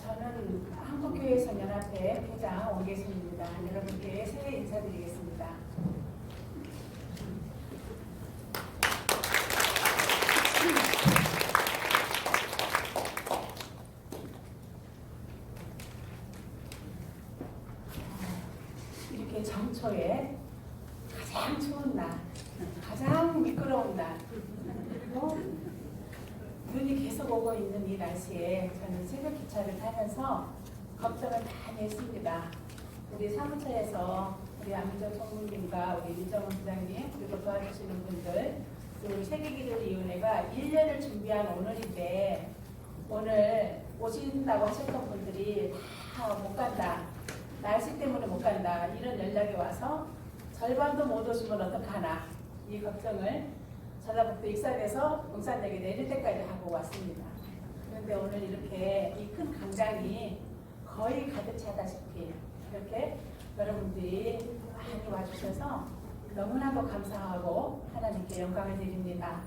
저는 한국교회선연합회 회장 원계순입니다. 여러분께 새해 인사드리겠습니다. 이렇게 정초에 가장 추운 날, 가장 미끄러운 날, 그리고 눈이 계속 오고 있는 이 날씨에 저는 새벽 기차를 타면서 걱정을 많이 했습니다. 우리 사무처에서 우리 안민정 총무님과 우리 민정원 부장님 그리고 도와주시는 분들 그리고 세계기도위원회가 1년을 준비한 오늘인데 오늘 오신다고 하셨던 분들이 다 못 간다. 날씨 때문에 못 간다. 이런 연락이 와서 절반도 못 오시면 어떡하나 이 걱정을 전라북도 익산에서 용산역에 내릴 때까지 하고 왔습니다. 그런데 오늘 이렇게 이 큰 강장이 거의 가득 차다시피 이렇게 여러분들이 많이 와주셔서 너무나도 감사하고 하나님께 영광을 드립니다.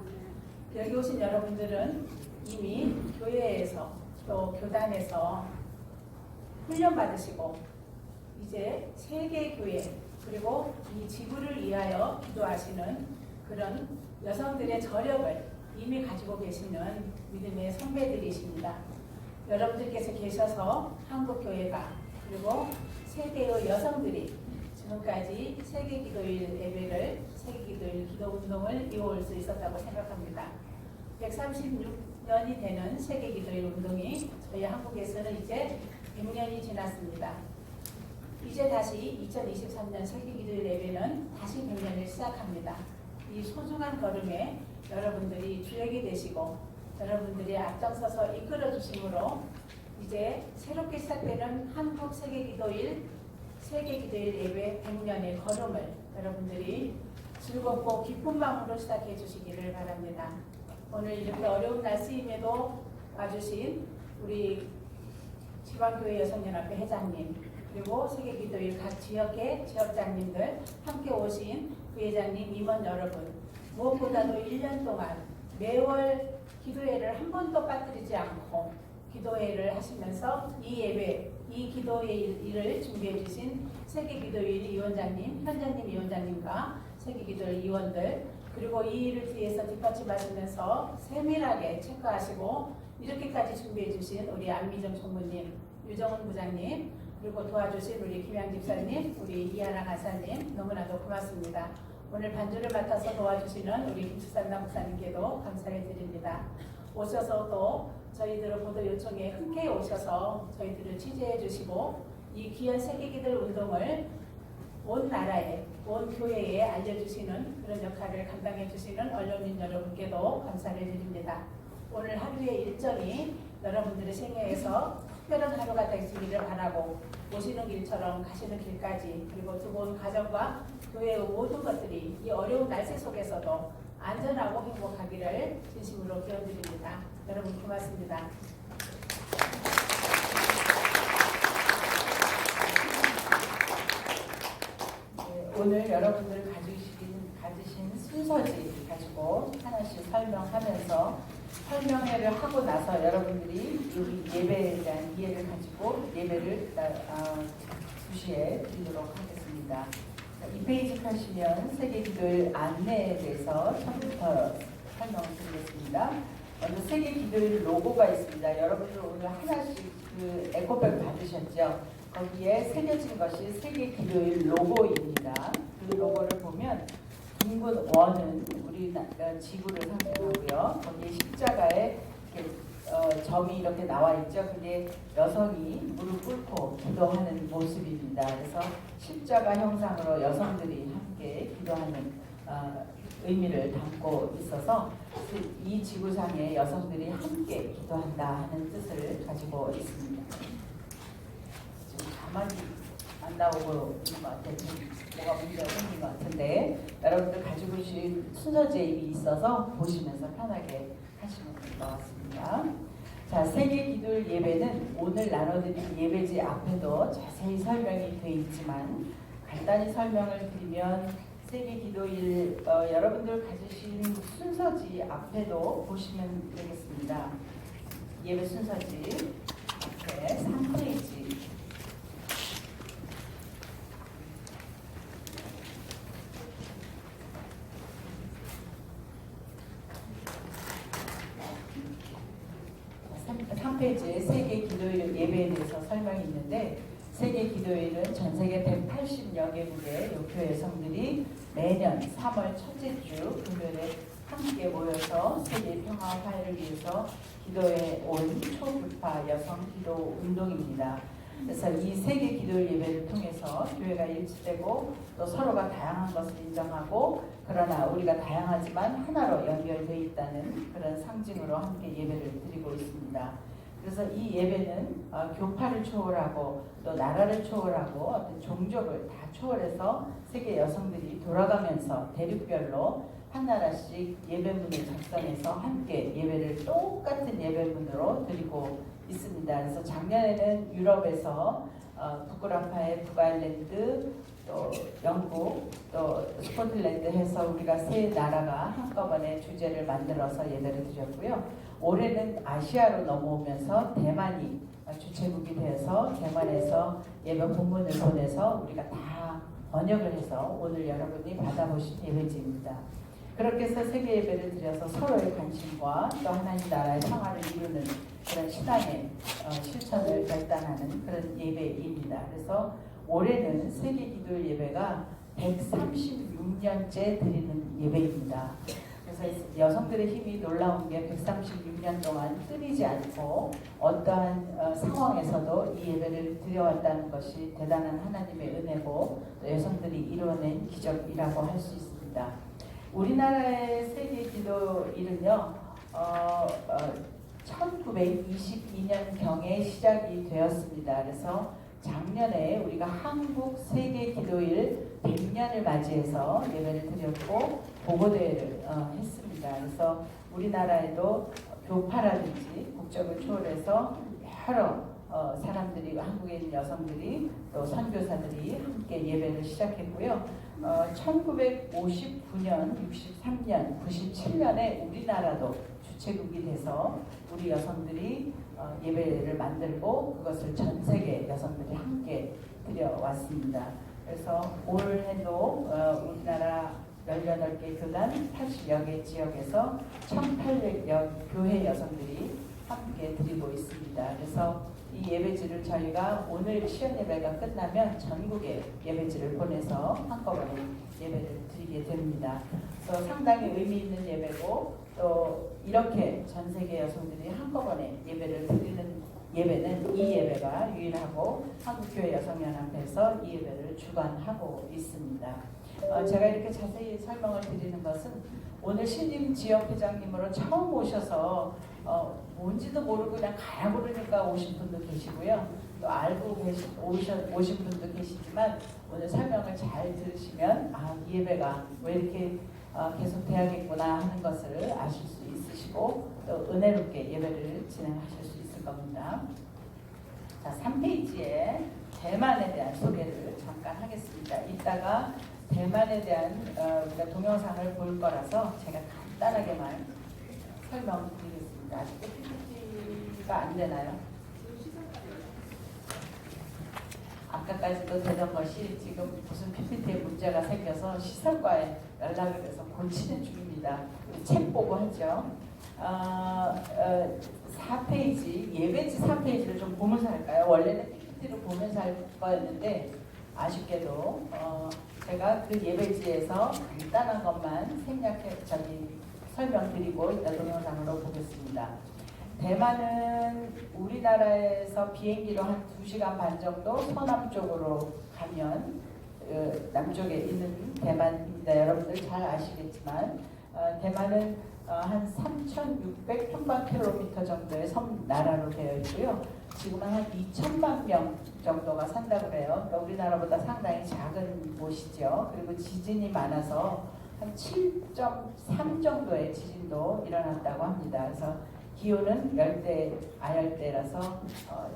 여기 오신 여러분들은 이미 교회에서 또 교단에서 훈련받으시고 이제 세계교회 그리고 이 지구를 위하여 기도하시는 그런 여성들의 저력을 이미 가지고 계시는 믿음의 선배들이십니다. 여러분들께서 계셔서 한국교회가 그리고 세계의 여성들이 지금까지 세계기도일 예배를 세계기도일 기도운동을 이어올 수 있었다고 생각합니다. 136년이 되는 세계기도일 운동이 저희 한국에서는 이제 100년이 지났습니다. 이제 다시 2023년 세계기도일 예배는 다시 100년을 시작합니다. 이 소중한 걸음에 여러분들이 주역이 되시고 여러분들이 앞장서서 이끌어 주심으로 이제 새롭게 시작되는 한국 세계기도일 예배 100년의 걸음을 여러분들이 즐겁고 기쁜 마음으로 시작해 주시기를 바랍니다. 오늘 이렇게 어려운 날씨임에도 와주신 우리 지방교회 여성연합회 회장님 그리고 세계기도일 각 지역의 지역장님들 함께 오신 부회장님, 임원 여러분 무엇보다도 1년 동안 매월 기도회를 한 번도 빠뜨리지 않고 기도회를 하시면서 이 예배, 이 기도회를 준비해 주신 세계기도일 위원장님, 현장님 위원장님과 세계기도일 위원들 그리고 이 일을 뒤에서 뒷받침하시면서 세밀하게 체크하시고 이렇게까지 준비해 주신 우리 안미정 총무님, 유정은 부장님 그리고 도와주신 우리 김양 집사님, 우리 이하나 간사님 너무나도 고맙습니다. 오늘 반주를 맡아서 도와주시는 우리 김수산남 목사님께도 감사를 드립니다. 오셔서 또 저희들의 보도 요청에 흔쾌히 오셔서 저희들을 취재해 주시고 이 귀한 세계기도 운동을 온 나라에, 온 교회에 알려주시는 그런 역할을 감당해 주시는 언론인 여러분께도 감사를 드립니다. 오늘 하루의 일정이 여러분들의 생애에서 특별한 하루가 되시기를 바라고 오시는 길처럼 가시는 길까지 그리고 두 분 가정과 교회의 모든 것들이 이 어려운 날씨 속에서도 안전하고 행복하기를 진심으로 기원드립니다. 여러분 고맙습니다. 네, 오늘 여러분들 가지신 순서지 가지고 하나씩 설명하면서 설명회를 하고 나서 여러분들이 이 예배에 대한 이해를 가지고 예배를 2시에 드리도록 하겠습니다. 이 페이지 펴시면 세계기도일 안내에 대해서 처음부터 설명을 드리겠습니다. 먼저 세계기도일 로고가 있습니다. 여러분들 오늘 하나씩 그 에코백 받으셨죠? 거기에 새겨진 것이 세계기도일 로고입니다. 그 로고를 보면 둥근 원은 우리 지구를 상징하고요. 거기에 십자가에 이렇게 점이 이렇게 나와 있죠. 그게 여성이 무릎 꿇고 기도하는 모습입니다. 그래서 십자가 형상으로 여성들이 함께 기도하는 의미를 담고 있어서 이 지구상에 여성들이 함께 기도한다 하는 뜻을 가지고 있습니다. 지금 가만히 안 나오고 있는 것 같아요. 뭐가 문제가 생긴 것 같은데 여러분들 가지고 계신 순서 제입이 있어서 보시면서 편하게 하시면 될 것 같습니다. 자, 세계기도일 예배는 오늘 나눠드린 예배지 앞에도 자세히 설명이 되어 있지만 간단히 설명을 드리면 세계기도일 여러분들 가지신 순서지 앞에도 보시면 되겠습니다. 예배 순서지 네, 3페이지. 페이지에 세계 기도일 예배에 대해서 설명이 있는데, 세계 기도일은 전 세계 180여 개국의 교회 성들이 매년 3월 첫째 주 금요일에 함께 모여서 세계 평화 화해를 위해서 기도에 온 초불파 여성 기도 운동입니다. 그래서 이 세계 기도일 예배를 통해서 교회가 일치되고 또 서로가 다양한 것을 인정하고, 그러나 우리가 다양하지만 하나로 연결되어 있다는 그런 상징으로 함께 예배를 드리고 있습니다. 그래서 이 예배는 교파를 초월하고 또 나라를 초월하고 어떤 종족을 다 초월해서 세계 여성들이 돌아가면서 대륙별로 한 나라씩 예배문을 작성해서 함께 예배를 똑같은 예배문으로 드리고 있습니다. 그래서 작년에는 유럽에서 북구라파의 북아일랜드, 또 영국, 또 스코틀랜드 해서 우리가 세 나라가 한꺼번에 주제를 만들어서 예배를 드렸고요. 올해는 아시아로 넘어오면서 대만이 주최국이 되어서 대만에서 예배 본문을 보내서 우리가 다 번역을 해서 오늘 여러분이 받아보신 예배지입니다. 그렇게 해서 세계 예배를 드려서 서로의 관심과 또 하나님 나라의 평화를 이루는 그런 신앙의 실천을 결단하는 그런 예배입니다. 그래서 올해는 세계 기도일 예배가 136년째 드리는 예배입니다. 그래서 여성들의 힘이 놀라운 게 136년 동안 끊이지 않고 어떠한 상황에서도 이 예배를 드려왔다는 것이 대단한 하나님의 은혜고 또 여성들이 이루어낸 기적이라고 할 수 있습니다. 우리나라의 세계 기도일은요, 1922년경에 시작이 되었습니다. 그래서 작년에 우리가 한국 세계 기도일 100년을 맞이해서 예배를 드렸고 보고대회를 했습니다. 그래서 우리나라에도 교파라든지 국적을 초월해서 여러 사람들이, 한국에 있는 여성들이 또 선교사들이 함께 예배를 시작했고요. 1959년, 63년, 97년에 우리나라도 주최국이 돼서 우리 여성들이 예배를 만들고 그것을 전 세계 여성들이 함께 드려왔습니다. 그래서 올해도 우리나라 18개 교단 80여 개 지역에서 1,800여 교회 여성들이 함께 드리고 있습니다. 그래서 이 예배지를 저희가 오늘 시연 예배가 끝나면 전국에 예배지를 보내서 한꺼번에 예배를 드리게 됩니다. 그래서 상당히 의미 있는 예배고 또 이렇게 전 세계 여성들이 한꺼번에 예배를 드리는 예배는 이 예배가 유일하고 한국교회 여성연합회에서 이 예배를 주관하고 있습니다. 제가 이렇게 자세히 설명을 드리는 것은 오늘 신임 지역 회장님으로 처음 오셔서 뭔지도 모르고 그냥 가라 그러니까 오신 분도 계시고요. 또 알고 오신 분도 계시지만 오늘 설명을 잘 들으시면 이 예배가 왜 이렇게 계속 돼야겠구나 하는 것을 아실 수 있으시고 또 은혜롭게 예배를 진행하실 수 있을 겁니다. 자, 3페이지에 대만에 대한 소개를 잠깐 하겠습니다. 이따가 대만에 대한 우리가 동영상을 볼 거라서 제가 간단하게만 설명드리겠습니다. 아직도 PPT가 안 되나요? 아까까지도 되던 것이 지금 무슨 PPT에 문제가 생겨서 시설과에 연락을 해서 고치는 중입니다. 책 보고 하죠. 4페이지, 예배지 4페이지를 좀 보면서 할까요? 원래는 PPT로 보면서 할 거였는데 아쉽게도 제가 그 예배지에서 간단한 것만 설명드리고 이따 동영상으로 보겠습니다. 대만은 우리나라에서 비행기로 한 2시간 반 정도 서남쪽으로 가면 남쪽에 있는 대만입니다. 여러분들 잘 아시겠지만 대만은 한 3,600 평방킬로미터 정도의 섬나라로 되어 있고요. 지금은 한 2천만 명 정도가 산다고 그래요. 그러니까 우리나라보다 상당히 작은 곳이죠. 그리고 지진이 많아서 한 7.3 정도의 지진도 일어났다고 합니다. 그래서 기후는 열대, 아열대라서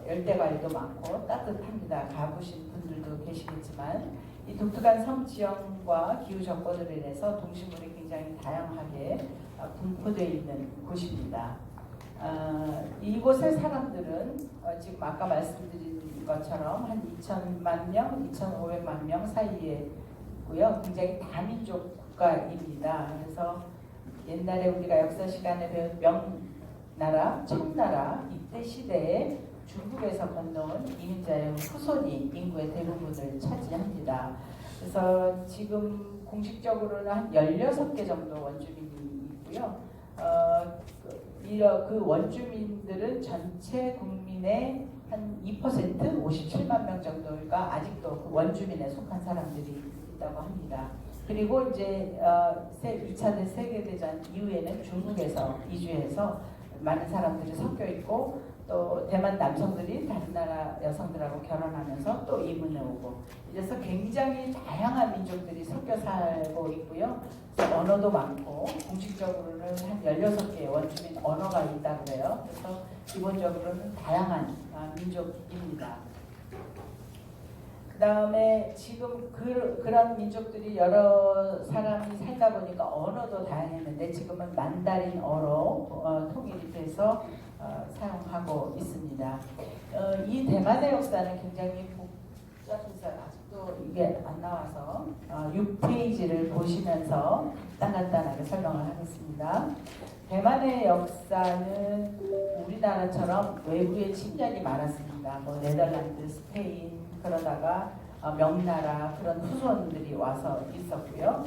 열대과일도 많고 따뜻합니다. 가보신 분들도 계시겠지만 이 독특한 섬 지형과 기후 조건으로 인해서 동식물이 굉장히 다양하게 분포되어 있는 곳입니다. 이곳의 사람들은 지금 아까 말씀드린 것처럼 한 2천만 명, 2,500만 명 사이에고요. 굉장히 다민족 국가입니다. 그래서 옛날에 우리가 역사 시간에 배운 명나라, 청나라 이때 시대에 중국에서 건너온 이민자의 후손이 인구의 대부분을 차지합니다. 그래서 지금 공식적으로는 한 16개 정도 원주민이 있고요. 그 원주민들은 전체 국민의 한 2%, 57만 명 정도가 아직도 그 원주민에 속한 사람들이 있다고 합니다. 그리고 이제 2차 세계대전 이후에는 중국에서 이주해서 많은 사람들이 섞여 있고 또 대만 남성들이 다른 나라 여성들하고 결혼하면서 또 이민해 오고 이래서 굉장히 다양한 민족들이 섞여 살고 있고요. 언어도 많고 공식적으로는 한 16개의 원주민 언어가 있다고 그래요. 그래서 기본적으로는 다양한 민족입니다. 그 다음에 지금 그런 민족들이 여러 사람이 살다 보니까 언어도 다양했는데 지금은 만다린어로 통일이 돼서 사용하고 있습니다. 이 대만의 역사는 굉장히 복잡해서 아직도 이게 안 나와서 6페이지를 보시면서 간단하게 설명을 하겠습니다. 대만의 역사는 우리나라처럼 외부의 침략이 많았습니다. 뭐 네덜란드, 스페인 그러다가 명나라 그런 후손들이 와서 있었고요.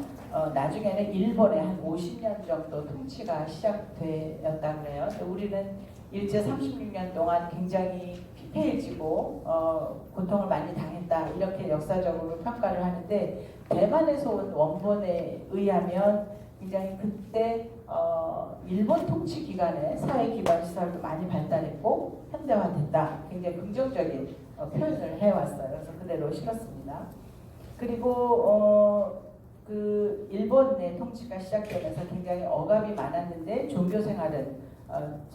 나중에는 일본의 한 50년 정도 통치가 시작되었다 그래요. 우리는 일제 36년 동안 굉장히 피폐해지고 고통을 많이 당했다 이렇게 역사적으로 평가를 하는데 대만에서 온 원본에 의하면 굉장히 그때 일본 통치 기간에 사회 기반 시설도 많이 발달했고 현대화됐다. 굉장히 긍정적인 표현을 해왔어요. 그래서 그대로 실었습니다. 그리고 그 일본의 통치가 시작되면서 굉장히 억압이 많았는데 종교 생활은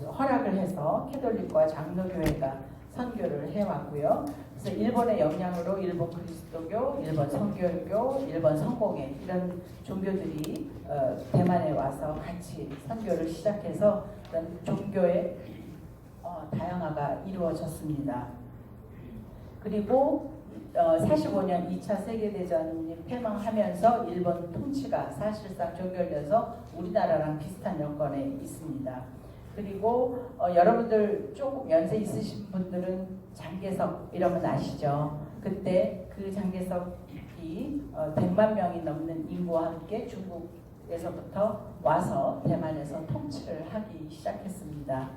허락을 해서 캐톨릭과 장로교회가 선교를 해왔고요. 그래서 일본의 영향으로 일본 그리스도교, 일본 성결교, 일본 성공회 이런 종교들이 대만에 와서 같이 선교를 시작해서 그런 종교의 다양화가 이루어졌습니다. 그리고 45년 2차 세계대전이 폐망하면서 일본 통치가 사실상 종결돼서 우리나라랑 비슷한 여건에 있습니다. 그리고 여러분들 조금 연세 있으신 분들은 장개석 이러면 아시죠? 그때 그 장개석이 100만 명이 넘는 인구와 함께 중국에서부터 와서 대만에서 통치를 하기 시작했습니다.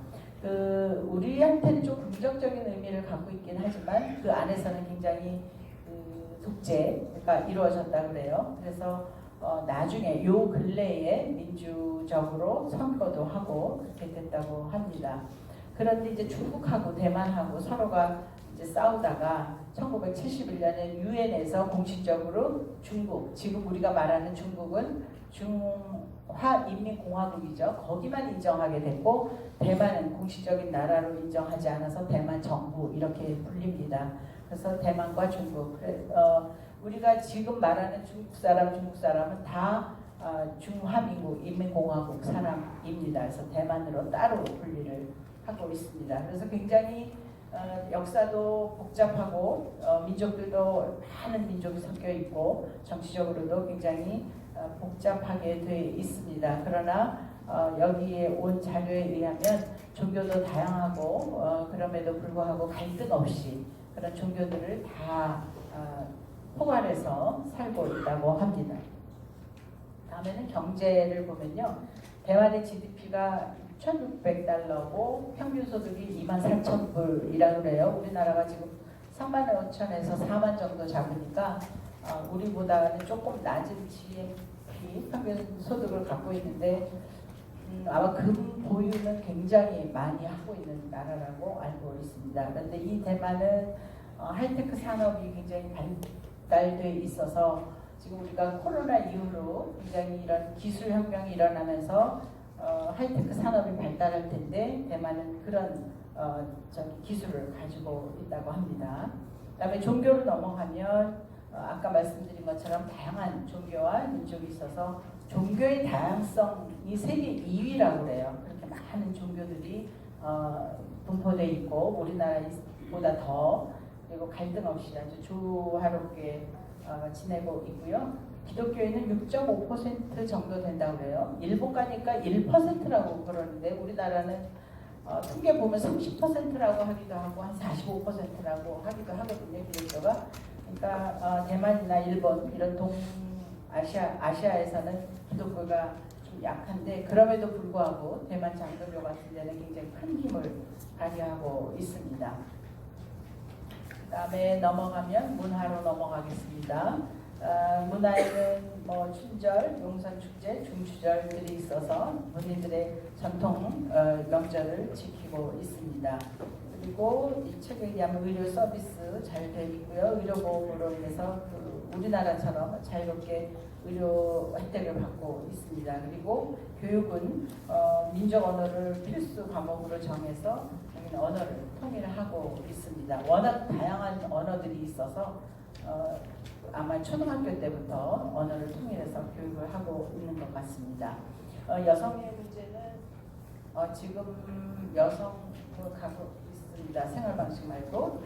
우리한테는 좀 긍정적인 의미를 갖고 있긴 하지만 그 안에서는 굉장히 독재가 이루어졌다 그래요. 그래서 나중에 요 근래에 민주적으로 선거도 하고 그렇게 됐다고 합니다. 그런데 이제 중국하고 대만하고 서로가 이제 싸우다가 1971년에 유엔에서 공식적으로 중국, 지금 우리가 말하는 중국은 중화인민공화국이죠. 거기만 인정하게 됐고 대만은 공식적인 나라로 인정하지 않아서 대만 정부 이렇게 불립니다. 그래서 대만과 중국, 우리가 지금 말하는 중국 사람은 다 중화민국 인민공화국 사람입니다. 그래서 대만으로 따로 분리를 하고 있습니다. 그래서 굉장히 역사도 복잡하고 민족들도 많은 민족이 섞여 있고 정치적으로도 굉장히 복잡하게 돼 있습니다. 그러나 여기에 온 자료에 의하면 종교도 다양하고 그럼에도 불구하고 갈등 없이 그런 종교들을 다 포괄해서 살고 있다고 합니다. 다음에는 경제를 보면요. 대만의 GDP가 1,600달러고 평균 소득이 24,000불이라고 그래요. 우리나라가 지금 35,000에서 4만 정도 잡으니까 우리보다는 조금 낮은 GDP 평균 소득을 갖고 있는데 아마 금 보유는 굉장히 많이 하고 있는 나라라고 알고 있습니다. 그런데 이 대만은 하이테크 산업이 굉장히 발달돼 있어서 지금 우리가 코로나 이후로 굉장히 이런 기술 혁명이 일어나면서 하이테크 산업이 발달할 텐데 대만은 그런 기술을 가지고 있다고 합니다. 그다음에 종교로 넘어가면 아까 말씀드린 것처럼 다양한 종교와 민족이 있어서 종교의 다양성이 세계 2위라고 그래요. 그렇게 많은 종교들이 분포돼 있고 우리나라보다 더 그리고 갈등 없이 아주 조화롭게 지내고 있고요. 기독교인은 6.5% 정도 된다고 그래요. 일본 가니까 1%라고 그러는데 우리나라는 통계 보면 30%라고 하기도 하고 한 45%라고 하기도 하거든요. 기독교가. 그러니까 대만이나 일본 이런 아시아에서는 기독교가 좀 약한데 그럼에도 불구하고 대만 장로교 같은 데는 굉장히 큰 힘을 발휘하고 있습니다. 그 다음에 넘어가면 문화로 넘어가겠습니다. 문화에는 뭐 춘절, 용선축제, 중추절들이 있어서 본인들의 전통 명절을 지키고 있습니다. 그리고 이 책에 의하면 의료 서비스 잘 되어 있고요. 의료보험으로 인해서 우리나라처럼 자유롭게 의료 혜택을 받고 있습니다. 그리고 교육은 민족 언어를 필수 과목으로 정해서 언어를 통일하고 있습니다. 워낙 다양한 언어들이 있어서 아마 초등학교 때부터 언어를 통일해서 교육을 하고 있는 것 같습니다. 여성의 문제는 지금 여성으로 가고 있습니다. 생활 방식 말고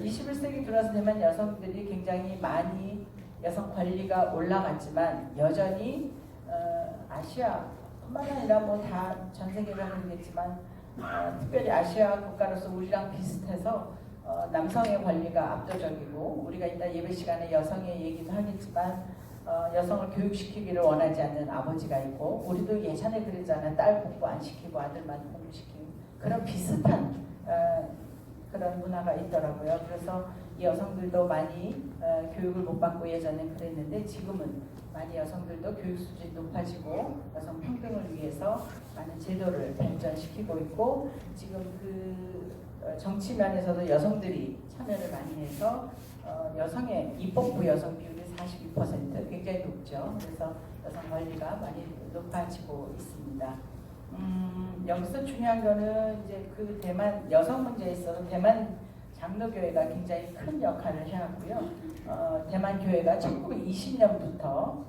21세기 들어서 되면 여성들이 굉장히 많이 여성 권리가 올라갔지만 여전히 아시아뿐만 아니라 뭐 다 전 세계가 그러겠지만 특별히 아시아 국가로서 우리랑 비슷해서 남성의 권리가 압도적이고 우리가 이따 예배 시간에 여성의 얘기도 하겠지만 여성을 교육시키기를 원하지 않는 아버지가 있고 우리도 예전에 그러잖아요. 딸 공부 안 시키고 아들만 공부시키는 그런 비슷한 그런 문화가 있더라고요. 그래서 이 여성들도 많이 교육을 못 받고 예전에 그랬는데 지금은 많이 여성들도 교육 수준이 높아지고 여성 평등을 위해서 많은 제도를 발전시키고 있고 지금 정치 면에서도 여성들이 참여를 많이 해서 여성의 입법부 여성 비율이 42% 굉장히 높죠. 그래서 여성 권리가 많이 높아지고 있습니다. 여기서 중요한 거는 이제 그 대만 여성 문제에 있어서 대만 장로교회가 굉장히 큰 역할을 해왔고요. 대만 교회가 1920년부터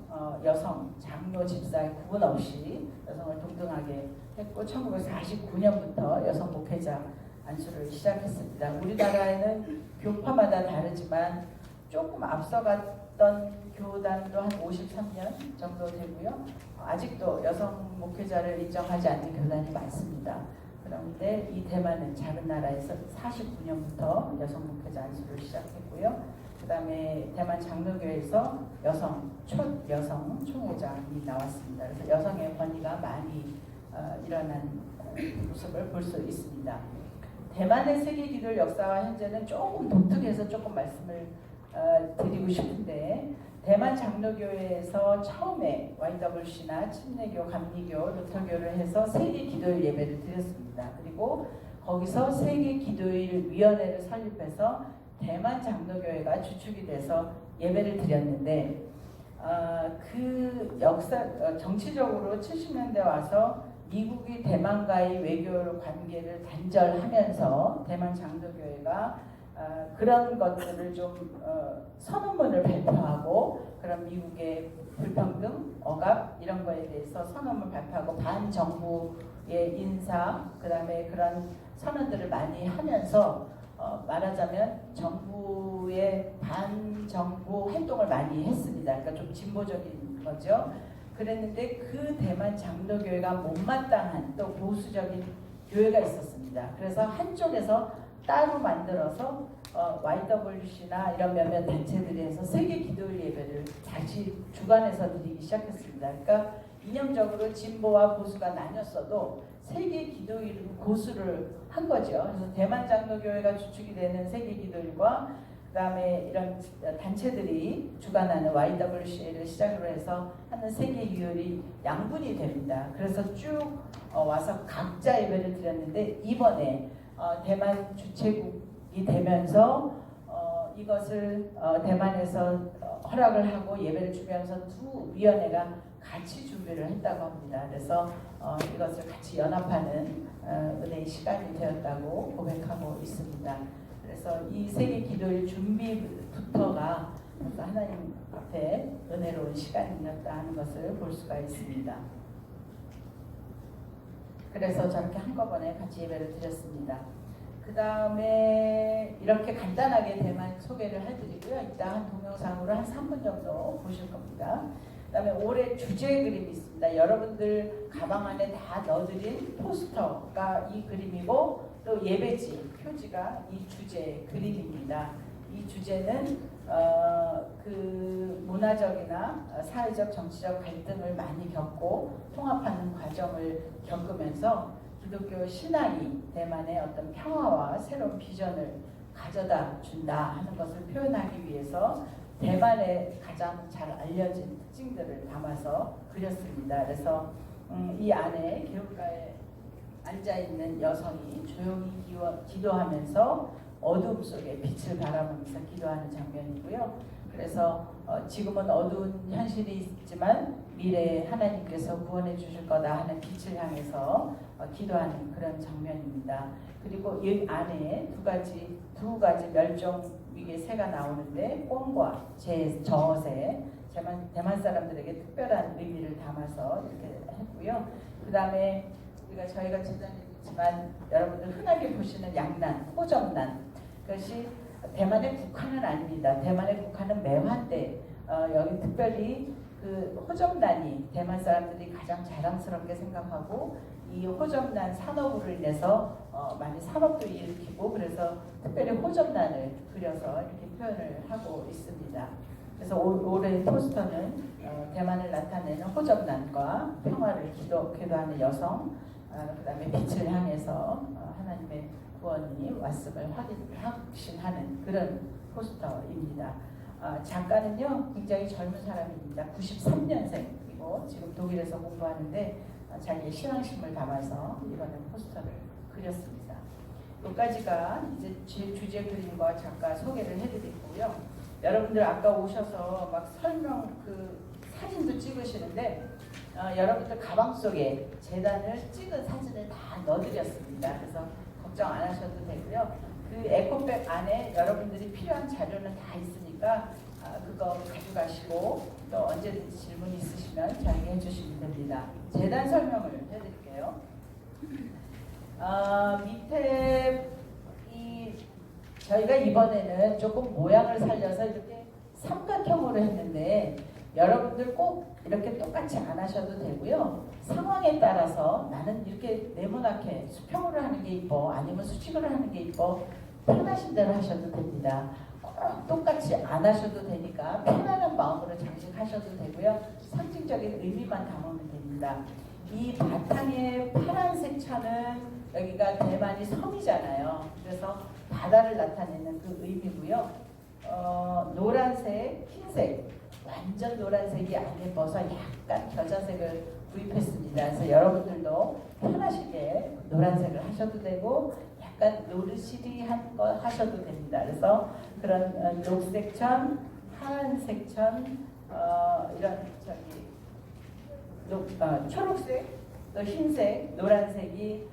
여성 장로 집사에 구분 없이 여성을 동등하게 했고 1949년부터 여성 목회자 안수를 시작했습니다. 우리나라에는 교파마다 다르지만 조금 앞서갔던 교단도 한 53년 정도 되고요. 아직도 여성 목회자를 인정하지 않는 교단이 많습니다. 그런데 이 대만은 작은 나라에서 49년부터 여성 목회자 안수를 시작했고요. 그 다음에 대만 장로교에서 첫 여성 총회장이 나왔습니다. 그래서 여성의 권리가 많이 일어난 모습을 볼 수 있습니다. 대만의 세계기도 역사와 현재는 조금 독특해서 조금 말씀을 드리고 싶은데 대만 장로교회에서 처음에 YWC나 침례교, 감리교, 루터교를 해서 세계 기도일 예배를 드렸습니다. 그리고 거기서 세계 기도일 위원회를 설립해서 대만 장로교회가 주축이 돼서 예배를 드렸는데 그 역사 정치적으로 70년대 와서 미국이 대만과의 외교 관계를 단절하면서 대만 장로교회가 그런 것들을 좀 선언문을 발표하고 그런 미국의 불평등, 억압 이런 거에 대해서 선언문을 발표하고 반정부의 인사 그다음에 그런 선언들을 많이 하면서 말하자면 정부의 반정부 활동을 많이 했습니다. 그러니까 좀 진보적인 거죠. 그랬는데 그 대만 장로교회가 못마땅한 또 보수적인 교회가 있었습니다. 그래서 한쪽에서 따로 만들어서 YWC나 이런 몇몇 단체들이 해서 세계 기도일 예배를 다시 주관해서 드리기 시작했습니다. 그러니까 이념적으로 진보와 보수가 나뉘었어도 세계 기도일 고수를 한 거죠. 그래서 대만 장로교회가 주축이 되는 세계 기도일과 그다음에 이런 단체들이 주관하는 YWCA를 시작으로 해서 하는 세계 유혈이 양분이 됩니다. 그래서 쭉 와서 각자 예배를 드렸는데 이번에 대만 주최국이 되면서 이것을 대만에서 허락을 하고 예배를 준비하면서 두 위원회가 같이 준비를 했다고 합니다. 그래서 이것을 같이 연합하는 은혜의 시간이 되었다고 고백하고 있습니다. 그래서 이 세계 기도일 준비부터가 하나님 앞에 은혜로운 시간이었다 하는 것을 볼 수가 있습니다. 그래서 저렇게 한꺼번에 같이 예배를 드렸습니다. 그 다음에 이렇게 간단하게 대만 소개를 해드리고요. 이따 한 동영상으로 한 3분 정도 보실 겁니다. 그 다음에 올해 주제 그림이 있습니다. 여러분들 가방 안에 다 넣어드린 포스터가 이 그림이고 또 예배지 표지가 이 주제 그림입니다. 이 주제는 그 문화적이나 사회적 정치적 갈등을 많이 겪고 통합하는 과정을 겪으면서 기독교 신앙이 대만의 어떤 평화와 새로운 비전을 가져다 준다 하는 것을 표현하기 위해서 대만의 가장 잘 알려진 특징들을 담아서 그렸습니다. 그래서 이 안에 개울가에 앉아있는 여성이 조용히 기도하면서 어둠 속에 빛을 바라보면서 기도하는 장면이고요. 그래서 지금은 어두운 현실이 있지만 미래에 하나님께서 구원해 주실 거다 하는 빛을 향해서 기도하는 그런 장면입니다. 그리고 이 안에 두 가지 멸종 위기의 새가 나오는데 꿩과 저새 대만 사람들에게 특별한 의미를 담아서 이렇게 했고요. 그 다음에 저희가 지난주지만 여러분들 흔하게 보시는 양난, 호접난, 그것이 대만의 국화는 아닙니다. 대만의 국화는 매화인데 여기 특별히 그 호접난이 대만 사람들이 가장 자랑스럽게 생각하고 이 호접난 산업으로 인해서 많이 산업도 일으키고 그래서 특별히 호접난을 그려서 이렇게 표현을 하고 있습니다. 그래서 올해 포스터는 대만을 나타내는 호접난과 평화를 기도하는 여성, 그 다음에 빛을 향해서 하나님의 구원이 왔음을 확신하는 그런 포스터입니다. 작가는요 굉장히 젊은 사람입니다. 93년생이고 지금 독일에서 공부하는데 자기의 신앙심을 담아서 이번에 포스터를 그렸습니다. 여기까지가 이제 제 주제 그림과 작가 소개를 해드리고요. 여러분들 아까 오셔서 막 설명 사진도 찍으시는데 여러분들 가방 속에 재단을 찍은 사진을 다 넣어드렸습니다. 그래서 걱정 안 하셔도 되고요. 그 에코백 안에 여러분들이 필요한 자료는 다 있으니까 그거 가져가시고 또 언제든지 질문 있으시면 저에게 해주시면 됩니다. 재단 설명을 해드릴게요. 밑에 저희가 이번에는 조금 모양을 살려서 이렇게 삼각형으로 했는데 여러분들 꼭 이렇게 똑같이 안 하셔도 되고요. 상황에 따라서 나는 이렇게 네모나게 수평으로 하는 게 이뻐 아니면 수직으로 하는 게 이뻐 편하신 대로 하셔도 됩니다. 꼭 똑같이 안 하셔도 되니까 편안한 마음으로 장식하셔도 되고요. 상징적인 의미만 담으면 됩니다. 이 바탕의 파란색 천은 여기가 대만이 섬이잖아요. 그래서 바다를 나타내는 그 의미고요. 노란색, 흰색, 완전 노란색이 안 예뻐서 약간 겨자색을 구입했습니다. 그래서 여러분들도 편하시게 노란색을 하셔도 되고 약간 노르시리한 거 하셔도 됩니다. 그래서 그런 녹색 천, 파란색 천, 이런 초록색, 또 흰색, 노란색이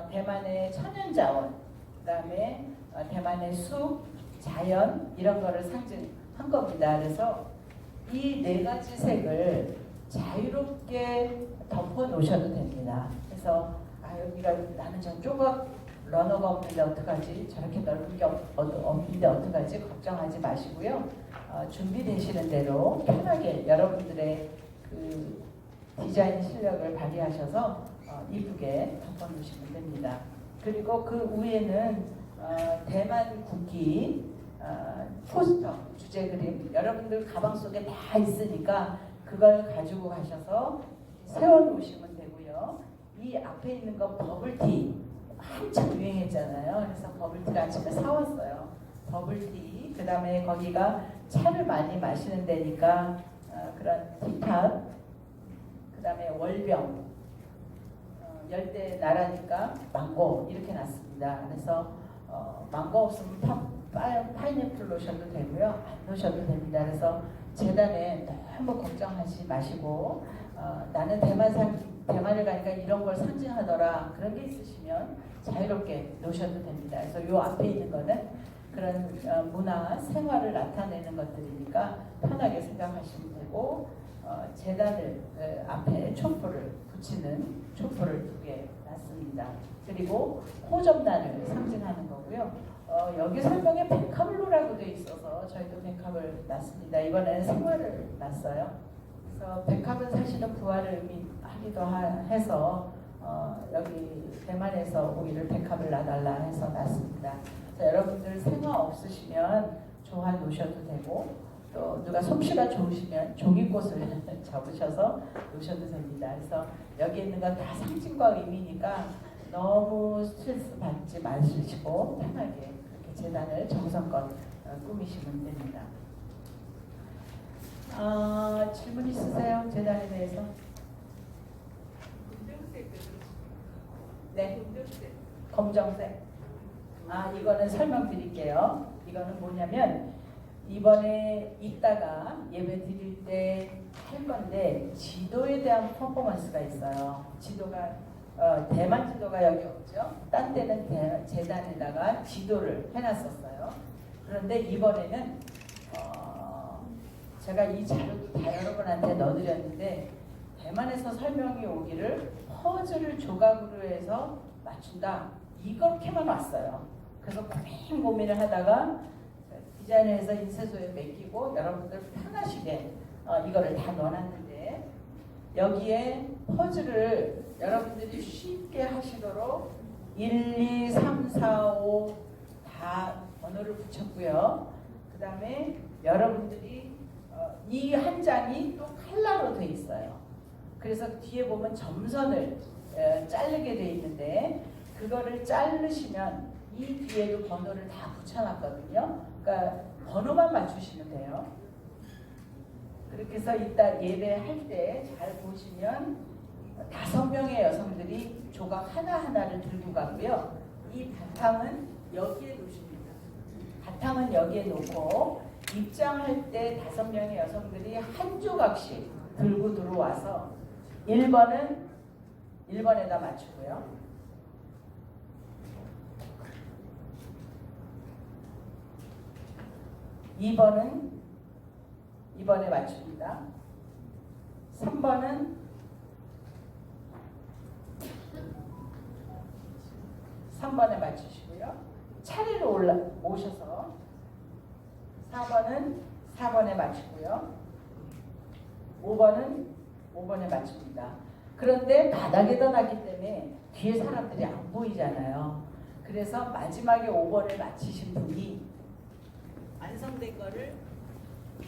대만의 천연자원, 그 다음에 대만의 숲, 자연 이런 거를 상징한 겁니다. 그래서 이 네 가지 색을 자유롭게 덮어 놓으셔도 됩니다. 그래서 여기가 나는 전 조각 러너가 없는데 어떡하지? 저렇게 넓은 게 없는데 어떡하지? 걱정하지 마시고요. 준비되시는 대로 편하게 여러분들의 그 디자인 실력을 발휘하셔서 이쁘게 덮어 놓으시면 됩니다. 그리고 그 위에는 대만 국기 포스터, 주제 그림 여러분들 가방 속에 다 있으니까 그걸 가지고 가셔서 세워놓으시면 되고요. 이 앞에 있는 거 버블티 한참 유행했잖아요. 그래서 버블티를 아침에 사왔어요. 버블티, 그 다음에 거기가 차를 많이 마시는 데니까 그런 티탑, 그 다음에 월병, 열대 나라니까 망고 이렇게 놨습니다. 그래서 망고 없으면 파인애플 넣으셔도 되고요. 안 넣으셔도 됩니다. 그래서 재단에 너무 걱정하지 마시고 나는 대만을 가니까 이런 걸 상징하더라 그런 게 있으시면 자유롭게 놓으셔도 됩니다. 그래서 요 앞에 있는 거는 그런 문화, 생활을 나타내는 것들이니까 편하게 생각하시면 되고 재단을 앞에 촛불을 붙이는 촛불을 2개 놨습니다. 놨습니다. 그리고 호접란을 상징하는 거고요. 여기 설명에 백합로라고 되어 있어서 저희도 백합을 놨습니다. 이번에는 생화를 놨어요. 그래서 백합은 사실은 부활을 의미하기도 해서 여기 대만에서 오이를 백합을 놔달라 해서 놨습니다. 여러분들 생화 없으시면 조화 놓으셔도 되고 또 누가 솜씨가 좋으시면 종이꽃을 접으셔서 놓으셔도 됩니다. 그래서 여기 있는 건 다 상징과 의미니까 너무 스트레스 받지 마시고 편하게 그렇게 재단을 정성껏 꾸미시면 됩니다. 질문 있으세요? 재단에 대해서? 네. 검정색. 이거는 설명드릴게요. 이거는 뭐냐면 이번에 이따가 예배 드릴 때 할 건데 지도에 대한 퍼포먼스가 있어요. 지도가 대만 지도가 여기 없죠. 딴 때는 재단에다가 지도를 해놨었어요. 그런데 이번에는 제가 이 자료도 다 여러분한테 넣어드렸는데 대만에서 설명이 오기를 퍼즐을 조각으로 해서 맞춘다. 이렇게만 왔어요. 그래서 고민을 하다가 디자인해서 인쇄소에 맡기고 여러분들 편하시게 이거를 다 넣어놨는데 여기에 퍼즐을 여러분들이 쉽게 하시도록 1, 2, 3, 4, 5 다 번호를 붙였고요. 그 다음에 여러분들이 이 한 장이 또 칼라로 되어 있어요. 그래서 뒤에 보면 점선을 자르게 되어 있는데 그거를 자르시면 이 뒤에도 번호를 다 붙여놨거든요. 그러니까 번호만 맞추시면 돼요. 그렇게 해서 이따 예배할 때 잘 보시면 5명의 여성들이 조각 하나하나를 들고 가고요. 이 바탕은 여기에 놓으십니다. 바탕은 여기에 놓고 입장할 때 5명의 여성들이 한 조각씩 들고 들어와서 1번은 1번에다 맞추고요. 2번은 2번에 맞춥니다. 3번은 3번에 맞추시고요. 차례로 오셔서 4번은 4번에 맞추고요. 5번은 5번에 맞춥니다. 그런데 바닥에다 놨기 때문에 뒤에 사람들이 안 보이잖아요. 그래서 마지막에 5번을 맞히신 분이 완성된 거를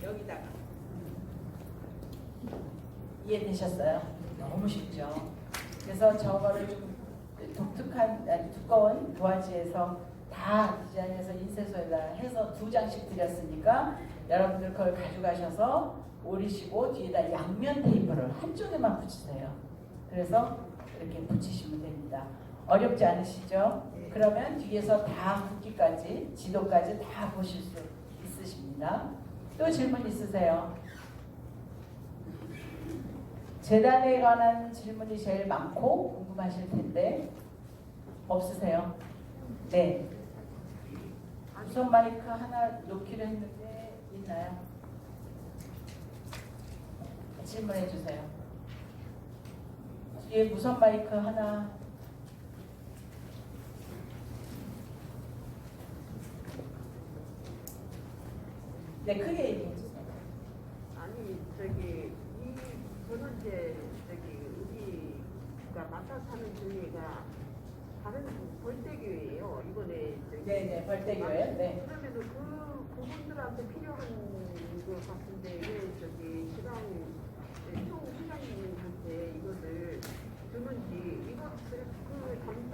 여기다가 이해되셨어요? 너무 쉽죠? 그래서 저거를 좀 독특한 두꺼운 도화지에서 다 디자인해서 인쇄소에다 해서 2장씩 드렸으니까 여러분들 그걸 가져가셔서 오리시고 뒤에다 양면 테이프를 한쪽에만 붙이세요. 그래서 이렇게 붙이시면 됩니다. 어렵지 않으시죠? 그러면 뒤에서 다 붓기까지 지도까지 다 보실 수 있으십니다. 또 질문 있으세요? 재단에 관한 질문이 제일 많고 궁금하실 텐데 없으세요? 네. 무선 마이크 하나 놓기로 했는데 있나요? 질문해 주세요. 뒤에 무선 마이크 하나. 네, 크게 얘기해 주세요. 아니 저는 이제 우리가 맡아 사는 교회가 다른 벌떼교회예요. 이번에 네네, 벌떼교회. 네. 그러면은 그분들한테 필요한 것 같은데 왜 시장 총 회장님한테 이것을 주는지 이것을 그 담당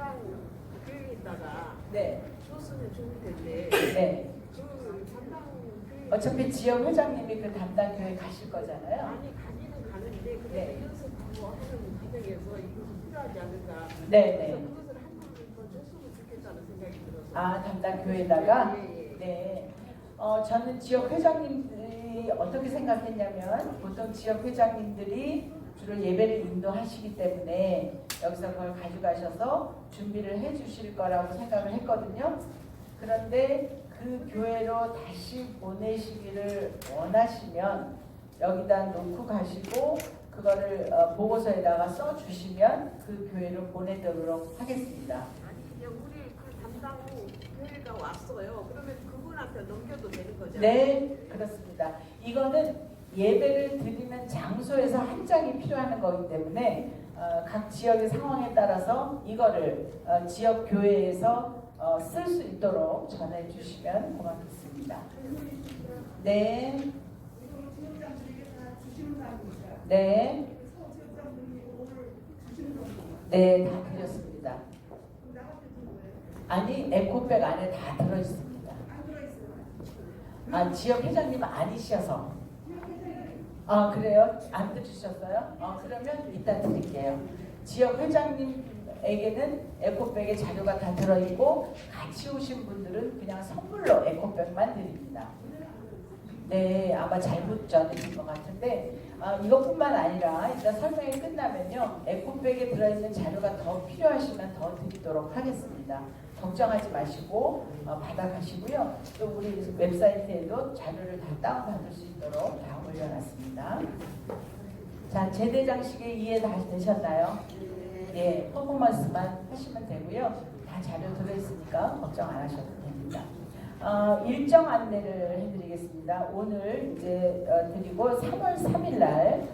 교회에다가 네. 줬으면 좋을 텐데 네. 그 담당 교회 어차피 지역 회장님이 그 담당 교회 가실 거잖아요. 아니 가기는 가는데 그래도 네. 연습하고 하는 과정에서 이것이 필요하지 않을까. 네, 그래서 네. 그것을 한 번을 더 줬으면 좋겠다는 생각이 들어서. 담당 교회에다가? 예. 네. 저는 지역 회장님들이 어떻게 생각했냐면 보통 지역 회장님들이 주로 예배를 인도하시기 때문에 여기서 그걸 가져가셔서 준비를 해 주실 거라고 생각을 했거든요. 그런데 그 교회로 다시 보내시기를 원하시면 여기다 놓고 가시고 그 그거를 보고서에다가 써주시면 그 교회로 보내도록 하겠습니다. 아니 이제 우리 그 담당 교회가 왔어요. 그러면 그분한테 넘겨도 되는 거죠? 네, 그렇습니다. 이거는 예배를 드리는 장소에서 한 장이 필요한 거기 때문에 각 지역의 상황에 따라서 이거를 지역 교회에서 쓸 수 있도록 전해 주시면 고맙겠습니다. 네. 네. 네, 다 드렸습니다. 아니, 에코백 안에 다 들어있습니다. 아, 지역 회장님 아니셔서. 아, 그래요? 안 들으셨어요? 그러면 이따 드릴게요. 지역 회장님에게는 에코백에 자료가 다 들어있고 같이 오신 분들은 그냥 선물로 에코백만 드립니다. 네, 아마 잘못 전해진 것 같은데 이것뿐만 아니라 일단 설명이 끝나면요. 에코백에 들어있는 자료가 더 필요하시면 더 드리도록 하겠습니다. 걱정하지 마시고 받아가시고요. 또 우리 웹사이트에도 자료를 다 다운받을 수 있도록 다 올려놨습니다. 자, 제대 장식에 이해 다 되셨나요? 네, 퍼포먼스만 하시면 되고요. 다 자료 들어있으니까 걱정 안 하셔도 됩니다. 일정 안내를 해드리겠습니다. 오늘 이제 드리고 3월 3일 날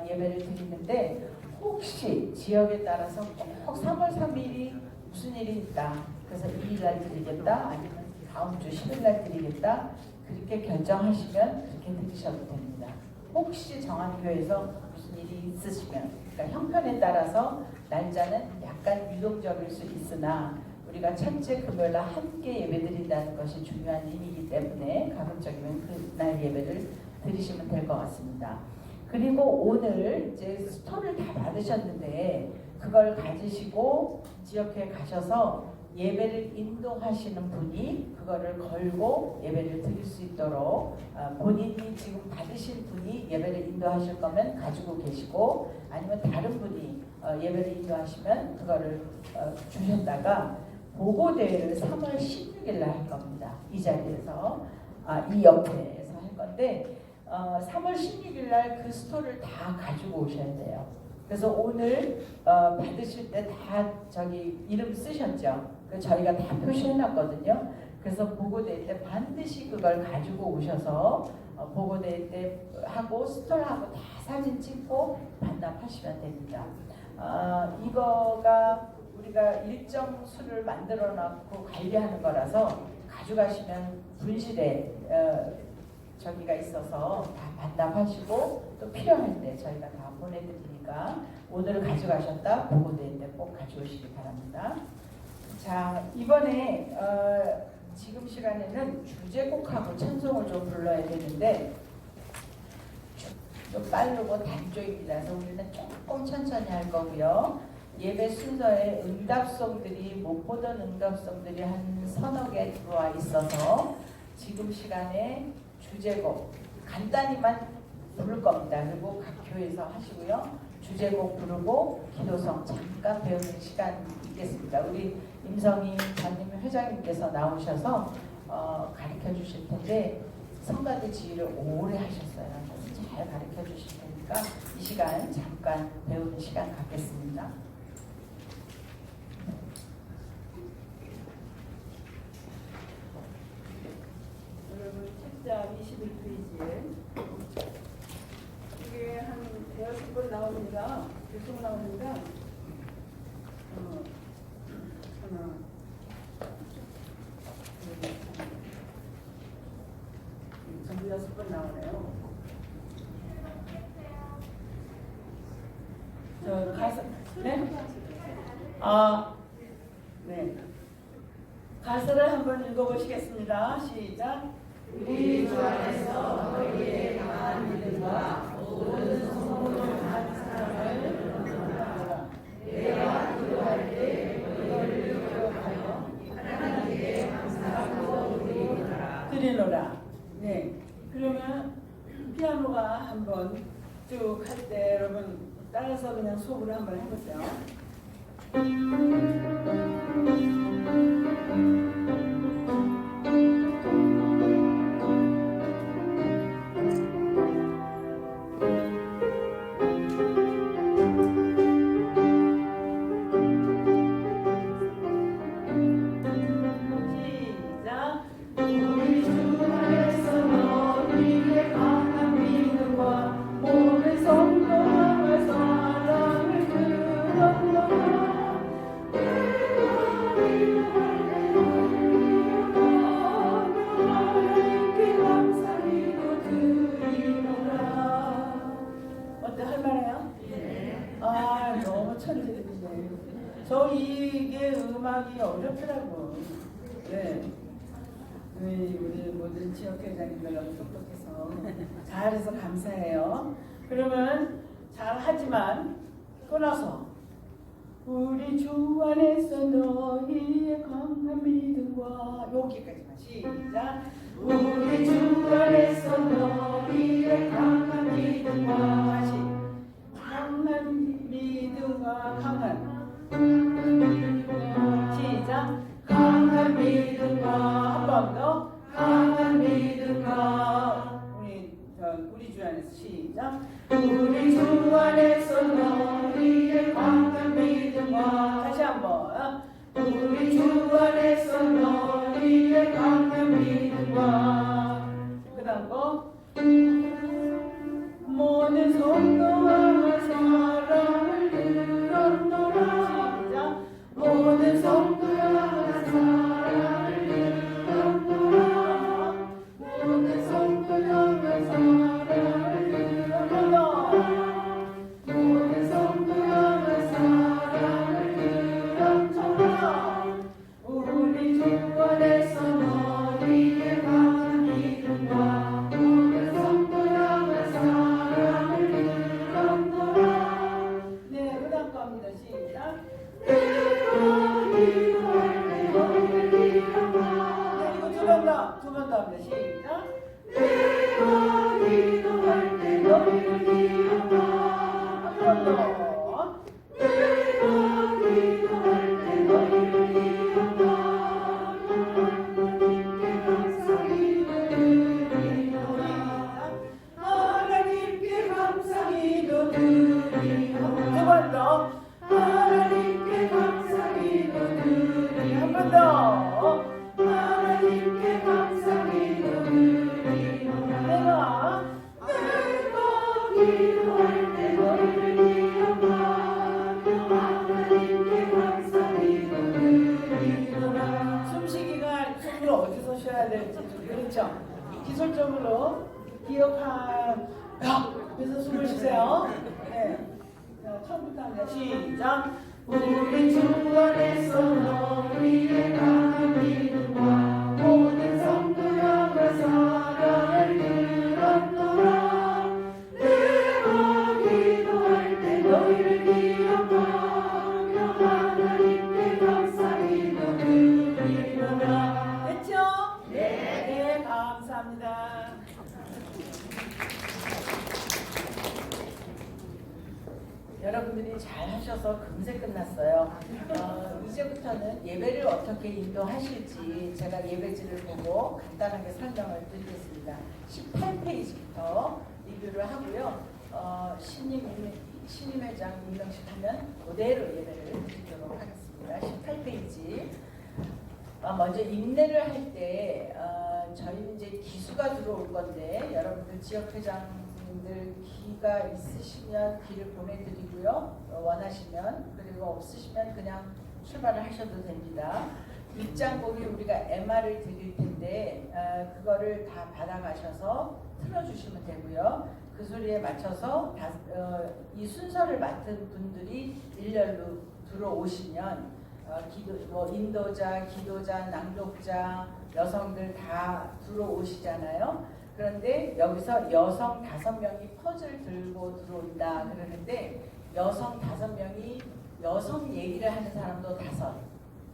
예배를 드리는데 혹시 지역에 따라서 꼭 3월 3일이 무슨 일이 있다. 그래서 2일 날 드리겠다. 아니면 다음 주 10일 날 드리겠다. 그렇게 결정하시면 그렇게 드리셔도 됩니다. 혹시 정한교회에서 무슨 일이 있으시면 그러니까 형편에 따라서 날짜는 약간 유동적일 수 있으나 우리가 첫째 금요일날 함께 예배드린다는 것이 중요한 의미이기 때문에 가급적이면 그날 예배를 드리시면 될 것 같습니다. 그리고 오늘 이제 스토를 다 받으셨는데 그걸 가지시고 지역회에 가셔서 예배를 인도하시는 분이 그거를 걸고 예배를 드릴 수 있도록 본인이 지금 받으신 분이 예배를 인도하실 거면 가지고 계시고 아니면 다른 분이 예배를 인도하시면 그거를 주셨다가 보고대회를 3월 16일 날 할 겁니다. 이 자리에서 이 옆에서 할 건데 3월 16일 날 그 스토를 다 가지고 오셔야 돼요. 그래서 오늘 받으실 때 다 저기 이름 쓰셨죠? 저희가 다 표시해놨거든요. 그래서 보고대회 때 반드시 그걸 가지고 오셔서 보고대회 때 하고 스토하고 다 사진 찍고 반납하시면 됩니다. 이거가 우리가 일정 수를 만들어 놨고 관리하는 거라서 가져가시면 분실에 저기가 있어서 다 반납하시고 또 필요할 때 저희가 다 보내드리니까 오늘 가져가셨다 보고될 때 꼭 가져오시기 바랍니다. 자, 이번에 지금 시간에는 주제곡하고 찬송을 좀 불러야 되는데 좀 빠르고 단조입니다. 그래서 우리는 조금 천천히 할 거고요. 예배 순서에 응답송들이 못 보던 응답송들이 한 서너 개 들어와 있어서 지금 시간에 주제곡 간단히만 부를 겁니다. 그리고 각 교회에서 하시고요. 주제곡 부르고 기도성 잠깐 배우는 시간 있겠습니다. 우리 임성희 전임 회장님께서 나오셔서 가르쳐 주실 텐데 성가대 지휘를 오래 하셨어요. 그래서 잘 가르쳐 주실 테니까 이 시간 잠깐 배우는 시간 갖겠습니다. 여러분 책자 21페이지에 이게 한 대여섯 번 나옵니다. 계속 나오니까 하나 전부 6번 나오네요. 저 가사 네? 네. 가사를 한번 읽어보시겠습니다. 시작. 우리 주 안에서 너희의 강한 믿음과 모든 성공을 한 사랑을 얻는다. 내가 기도할 때 너희를 기억하여 하나님께 감사하고 드리노라. 네. 그러면 피아노가 한번 쭉 할 때 여러분 따라서 그냥 수업을 한번 해보세요. 이게 음악이 어렵더라고. 네. 우리 모든 지역회장님들 너무 똑똑해서 잘해서 감사해요. 그러면 잘하지만 끊어서 우리 주 안에서 너희의 강한 믿음과 여기까지만 시작. 우리 주 안에서 너희의 강한 믿음과 다시 강한 믿음과 강한 시작. 강한 믿음과 한 번 더 강한 믿음과 우리 주 안에서 시작. 우리 주 안에서 너희의 강한 믿음과 다시 한번 우리 주 안에서 너희의 강한 믿음과 그 다음 거 모든 성도와 사랑을 들었노라 시작. 모든 성도와 사랑을 들었노라 모든 성도와 사랑을 들었노라 모든 성도와 사랑을 들었노라 우리 주 안에서 너희의 강한 믿음과 모든 성도와 사랑을 들었노라. 네, 그 다음 겁니다. 시작. 두 번 더 합니다. 시작. 내가 기도할 때 너희를 기억하. 한 번 더. 내가 기도할 때 너희를 기억하. 하나님께 감사기도 드리오라. 두 번 더. 하나님께 감사기도 드리오라. 한 번 더. 하나님께 감사기도 드리오라. 내가 기도할 때 너희를 기억하며 하나님께 감사기도 드리오라. 숨쉬기가 숨을 어디서 쉬어야 될지 좀 그렇죠. 기술적으로 기억하며 그래서 숨을 쉬세요. 네. 자, 처음부터 합니다. 시작. 우리 주 안에서 너희의 강한 믿음과 모든 성도와 사랑을 들었노라. 내가 기도할 때 너희를 기억하며 하나님께 감사기도 드리노라. 됐죠? 네, 감사합니다. 여러분들이 잘 하셔서 금세 끝났어요. 이제부터는 예배를 어떻게 인도하실지 제가 예배지를 보고 간단하게 설명을 드리겠습니다. 18페이지부터 리뷰를 하고요. 신임회장 임명식 하면 그대로 예배를 드리도록 하겠습니다. 18페이지. 먼저 임례를 할 때 저희 이제 기수가 들어올 건데 여러분들 지역회장님들 기가 있으시면 기를 보내드리고요. 원하시면 그리고 없으시면 그냥 출발을 하셔도 됩니다. 입장곡이 우리가 MR을 드릴 텐데 그거를 다 받아가셔서 틀어주시면 되고요. 그 소리에 맞춰서 이 순서를 맡은 분들이 일렬로 들어오시면 인도자, 기도자, 낭독자, 여성들 다 들어오시잖아요. 그런데 여기서 여성 5명이 퍼즐 들고 들어온다 그러는데 여성 5명이 여성 얘기를 하는 사람도 5,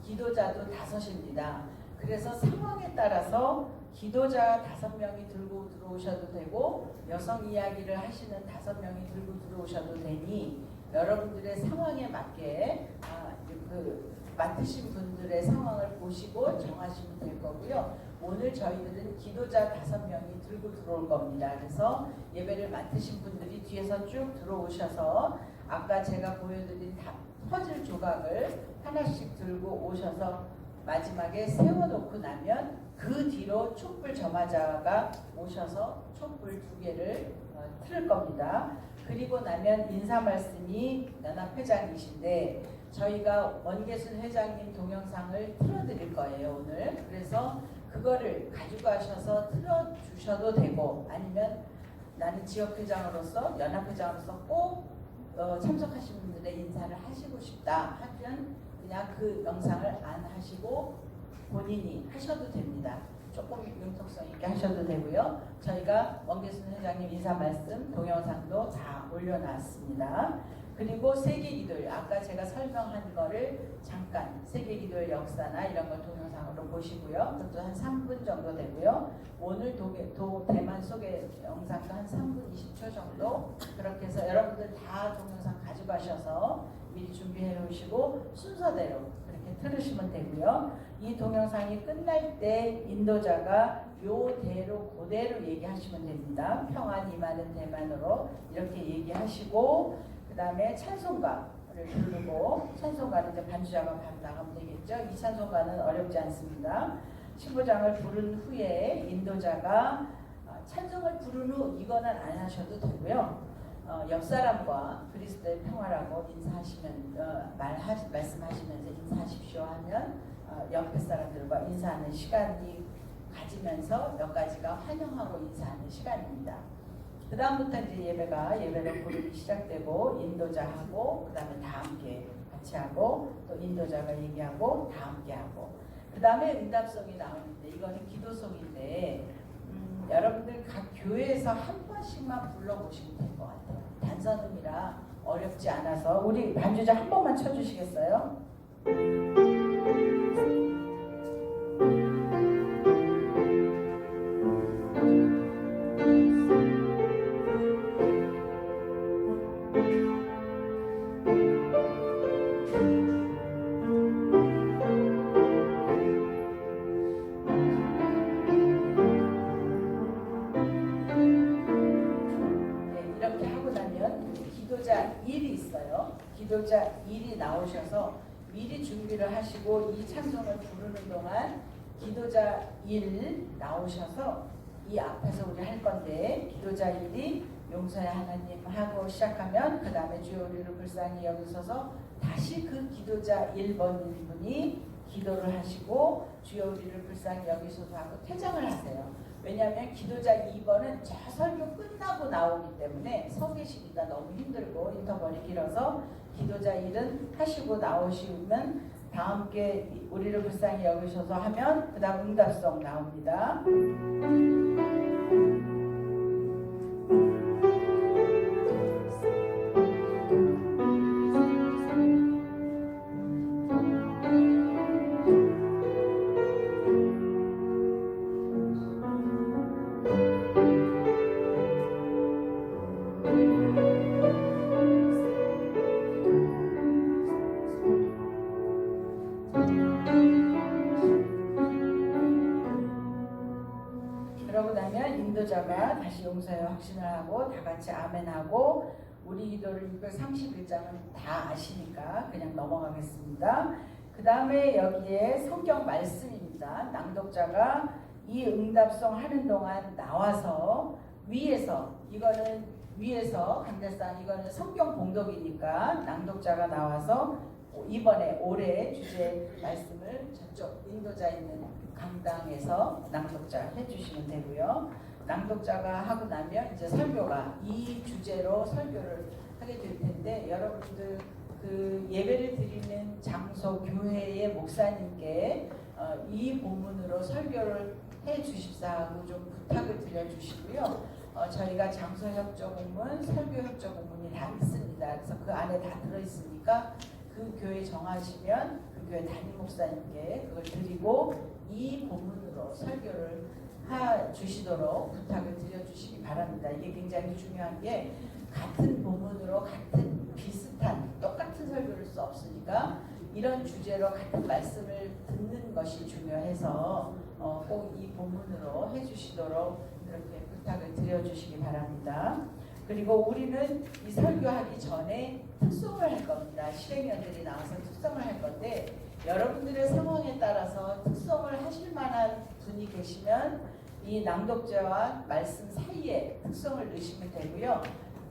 기도자도 5입니다. 그래서 상황에 따라서 기도자 5명이 들고 들어오셔도 되고 여성 이야기를 하시는 5명이 들고 들어오셔도 되니 여러분들의 상황에 맞게 맡으신 분들의 상황을 보시고 정하시면 될 거고요. 오늘 저희들은 기도자 5명이 들고 들어올 겁니다. 그래서 예배를 맡으신 분들이 뒤에서 쭉 들어오셔서 아까 제가 보여드린 퍼즐 조각을 하나씩 들고 오셔서 마지막에 세워놓고 나면 그 뒤로 촛불 점화자가 오셔서 촛불 2개를 틀을 겁니다. 그리고 나면 인사 말씀이 연합회장이신데 저희가 원계순 회장님 동영상을 틀어드릴 거예요 오늘. 그래서 그거를 가지고 가셔서 틀어주셔도 되고 아니면 나는 지역회장으로서 연합회장으로서 꼭 참석하신 분들의 인사를 하시고 싶다 하면 그냥 그 영상을 안 하시고 본인이 하셔도 됩니다. 조금 융통성 있게 하셔도 되고요. 저희가 원계순 회장님 인사 말씀 동영상도 다 올려놨습니다. 그리고 세계기도일, 아까 제가 설명한 거를 잠깐 세계기도일 역사나 이런 걸 동영상으로 보시고요. 그것도 한 3분 정도 되고요. 오늘 대만 소개 영상도 한 3분 20초 정도, 그렇게 해서 여러분들 다 동영상 가져가셔서 미리 준비해 놓으시고 순서대로 그렇게 들으시면 되고요. 이 동영상이 끝날 때 인도자가 요대로 그대로 얘기하시면 됩니다. 평안 임하는 대만으로 이렇게 얘기하시고, 그 다음에 찬송가를 부르고, 찬송가는 이제 반주자가 바로 나가면 되겠죠. 이 찬송가는 어렵지 않습니다. 신부장을 부른 후에 인도자가 찬송을 부른 후 이거는 안 하셔도 되고요. 옆 사람과 그리스도의 평화라고 인사하시면 말씀하시면서 인사하십시오 하면 옆에 사람들과 인사하는 시간이 가지면서 몇 가지가 환영하고 인사하는 시간입니다. 그 다음부터 이제 예배로 부르기 시작되고 인도자하고 그 다음에 다 함께 같이 하고 또 인도자가 얘기하고 다 함께 하고 그 다음에 응답송이 나오는데 이거는 기도송인데 여러분들 각 교회에서 한 번씩만 불러보시면 될 것 같아요. 단선음이라 어렵지 않아서 우리 반주자 한 번만 쳐주시겠어요? 기도자 1이 나오셔서 미리 준비를 하시고 이 찬송을 부르는 동안 기도자 1 나오셔서 이 앞에서 우리 할 건데 기도자 1이 용서의 하나님 하고 시작하면 그 다음에 주여 우리를 불쌍히 여기소서 다시 그 기도자 1번인 분이 기도를 하시고 주여 우리를 불쌍히 여기소서 하고 퇴장을 하세요. 왜냐하면 기도자 2번은 저 설교 끝나고 나오기 때문에 서 계시기가 너무 힘들고 인터벌이 길어서 기도자 1은 하시고 나오시면 다 함께 우리를 불쌍히 여기셔서 하면 그 다음 응답송 나옵니다. 그러고 나면 인도자가 다시 용서의 확신을 하고 다 같이 아멘하고 우리 기도를 631장은 다 아시니까 그냥 넘어가겠습니다. 그 다음에 여기에 성경 말씀입니다. 낭독자가 이 응답송 하는 동안 나와서 위에서 간대상 이거는 성경 봉독이니까 낭독자가 나와서 이번에 올해 주제 말씀을 저쪽 인도자 있는 강당에서 낭독자 해주시면 되고요. 낭독자가 하고 나면 이제 설교가 이 주제로 설교를 하게 될 텐데 여러분들 그 예배를 드리는 장소 교회의 목사님께 이 본문으로 설교를 해 주십사 하고 좀 부탁을 드려주시고요. 저희가 장소협조공문, 설교협조공문이 다 있습니다. 그래서 그 안에 다 들어있으니까 그 교회 정하시면 그 교회 담임 목사님께 그걸 드리고 이 본문으로 설교를 주시도록 부탁을 드려주시기 바랍니다. 이게 굉장히 중요한 게 같은 본문으로 비슷한 똑같은 설교를 수 없으니까 이런 주제로 같은 말씀을 듣는 것이 중요해서 꼭 이 본문으로 해주시도록 이렇게 부탁을 드려주시기 바랍니다. 그리고 우리는 이 설교하기 전에 특송을 할 겁니다. 실행위원들이 나와서 특송을 할 건데 여러분들의 상황에 따라서 특송을 하실 만한 분이 계시면 이 낭독자와 말씀 사이에 특송을 넣으시면 되고요.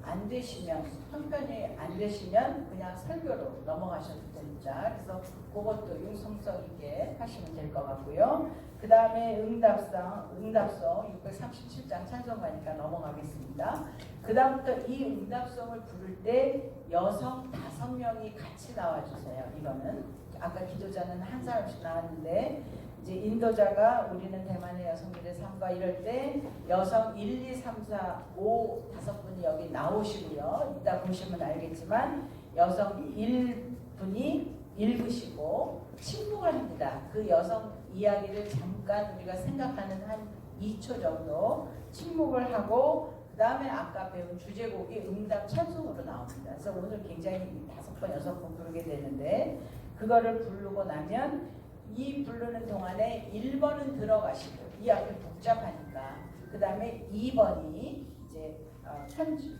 안 되시면 형편이 안 되시면 그냥 설교로 넘어가셔도 됩니다. 그래서 그것도 융성성 있게 하시면 될 것 같고요. 그 다음에 응답송 637장 찬송가니까 넘어가겠습니다. 그 다음부터 이 응답송을 부를 때 여성 5명이 같이 나와주세요. 이거는 아까 기도자는 한 사람씩 나왔는데 이제 인도자가 우리는 대만의 여성들의 삶과 이럴 때 여성 1, 2, 3, 4, 5 5분이 여기 나오시고요. 이따 보시면 알겠지만 여성 1분이 읽으시고 침묵을 합니다. 그 여성 이야기를 잠깐 우리가 생각하는 한 2초 정도 침묵을 하고 그 다음에 아까 배운 주제곡이 응답 찬송으로 나옵니다. 그래서 오늘 굉장히 5번, 6번 부르게 되는데 그거를 부르고 나면 이 부르는 동안에 1번은 들어가시고 이 앞에 복잡하니까 그 다음에 2번이 이제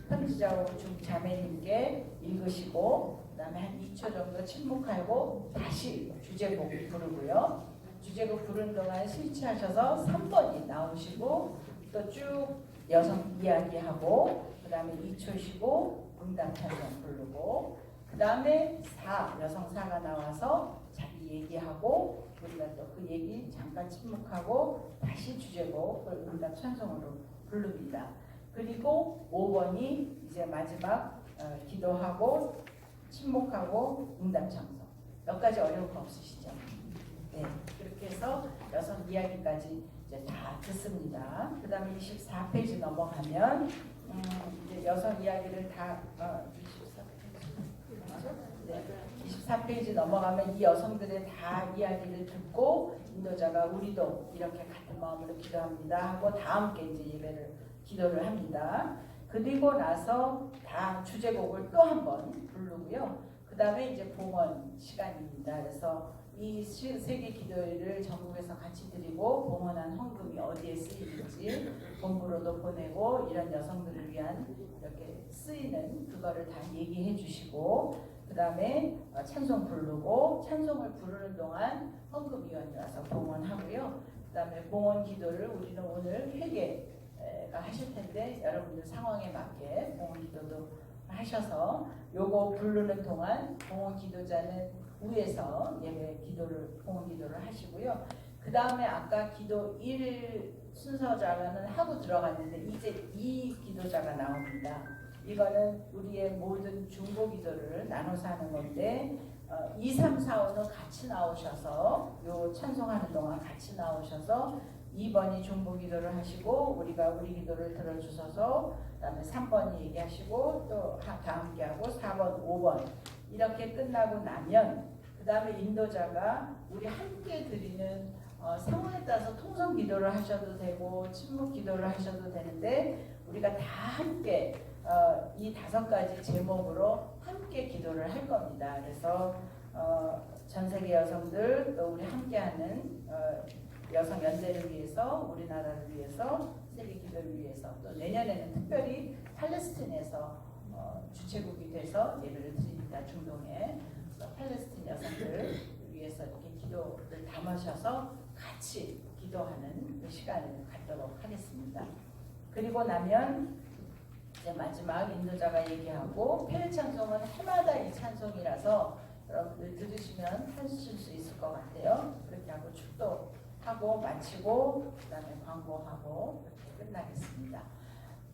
편지자오 중자매님께 읽으시고 그 다음에 한 2초 정도 침묵하고 다시 주제곡 부르고요. 주제곡 부르는 동안 스위치하셔서 3번이 나오시고 또 쭉 여성 이야기하고 그 다음에 2초 쉬고 응답 찬송 부르고 그 다음에 여성 4가 나와서 자기 얘기하고 우리가 또 그 얘기 잠깐 침묵하고 다시 주제곡을 응답 찬송으로 부릅니다. 그리고 5번이 이제 마지막 기도하고 침묵하고 응답 찬송. 몇 가지 어려운 거 없으시죠? 네, 그렇게 해서 여성 이야기까지 이제 다 듣습니다. 그 다음에 24페이지 넘어가면 이제 여성 이야기를 다 24페이지 넘어가면 이 여성들의 다 이야기를 듣고 인도자가 우리도 이렇게 같은 마음으로 기도합니다 하고 다 함께 이제 예배를 기도를 합니다. 그리고 나서 다 주제곡을 또 한 번 부르고요. 그 다음에 이제 봉헌 시간입니다. 그래서 이 세계 기도회를 전국에서 같이 드리고 봉헌한 헌금이 어디에 쓰이는지 본부로도 보내고 이런 여성들을 위한 이렇게 쓰이는 그거를 다 얘기해 주시고 그 다음에 찬송 부르고 찬송을 부르는 동안 헌금위원이 와서 봉헌하고요. 그 다음에 봉헌 기도를 우리는 오늘 회개가 하실 텐데 여러분들 상황에 맞게 봉헌 기도도 하셔서 요거 부르는 동안 봉헌 기도자는 위에서 예배 기도를 봉헌 기도를 하시고요. 그 다음에 아까 기도 1 순서자는 하고 들어갔는데 이제 2 기도자가 나옵니다. 이거는 우리의 모든 중보 기도를 나눠서 하는 건데 2, 3, 4, 5는 같이 나오셔서 요 찬송하는 동안 같이 나오셔서 2번이 중보 기도를 하시고 우리가 우리 기도를 들어주셔서 그다음에 3번이 얘기하시고 또 다 함께 하고 4번, 5번 이렇게 끝나고 나면 그 다음에 인도자가 우리 함께 드리는 상황에 따라서 통성 기도를 하셔도 되고 침묵 기도를 하셔도 되는데 우리가 다 함께 이 5가지 제목으로 함께 기도를 할 겁니다. 그래서 전 세계 여성들 또 우리 함께하는 여성 연대를 위해서 우리나라를 위해서 세계 기도를 위해서 또 내년에는 특별히 팔레스틴에서 주최국이 돼서 예배를 드립니다. 중동에 팔레스틴 여성들 위해서 이렇게 기도를 담으셔서 같이 기도하는 그 시간을 갖도록 하겠습니다. 그리고 나면 이제 마지막 인도자가 얘기하고 페일 찬송은 해마다 이 찬송이라서 여러분들 들으시면 하실 수 있을 것 같아요. 그렇게 하고 축도하고 마치고 그다음에 광고하고 이렇게 끝나겠습니다.